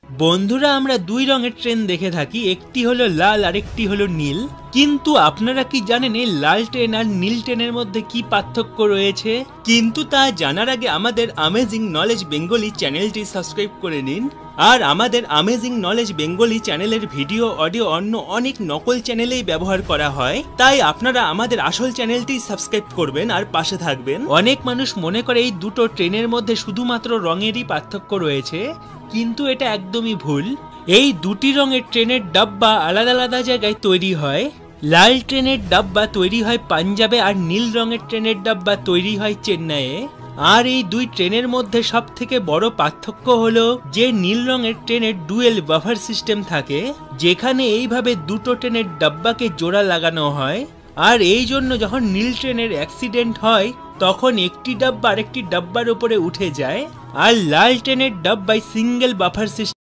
বন্ধুরা, আমরা দুই রঙের ট্রেন দেখে থাকি, একটি হলো লাল আর একটি হলো নীল। কিন্তু আপনারা কি জানেন এই লাল ট্রেন আর নীল ট্রেনের মধ্যে কি পার্থক্য রয়েছে? কিন্তু তা জানার আগে আমাদের অ্যামেজিং নলেজ বেঙ্গলি চ্যানেলটি সাবস্ক্রাইব করে নিন। আর আমাদের অ্যামেজিং নলেজ বেঙ্গলি চ্যানেলের ভিডিও অডিও অন্য অনেক নকল চ্যানেলেই ব্যবহার করা হয়, তাই আপনারা আমাদের আসল চ্যানেলটি সাবস্ক্রাইব করবেন আর পাশে থাকবেন। অনেক মানুষ মনে করে এই দুটো ট্রেনের মধ্যে শুধুমাত্র রঙেরই পার্থক্য রয়েছে, কিন্তু এটা একদমই ভুল। এই দুটি রঙের ট্রেনের ডাব্বা আলাদা আলাদা জায়গায় তৈরি হয়। লাল ট্রেনের ডাব্বা তৈরি হয় পাঞ্জাবে আর নীল রঙের ট্রেনের ডাব্বা তৈরি হয় চেন্নাইয়ে। আর এই দুই ট্রেনের মধ্যে সব থেকে বড় পার্থক্য হলো যে নীল রঙের ট্রেনের ডুয়েল বাফার সিস্টেম থাকে, যেখানে এইভাবে দুটো ট্রেনের ডাব্বাকে জোড়া লাগানো হয়। আর এই জন্য যখন নীল ট্রেনের অ্যাক্সিডেন্ট হয় তখন একটি ডাব্বা আরেকটি ডাব্বার উপরে উঠে যায়। আর লাল ট্রেনের ডাব্বায় সিঙ্গেল বাফার সিস্টেম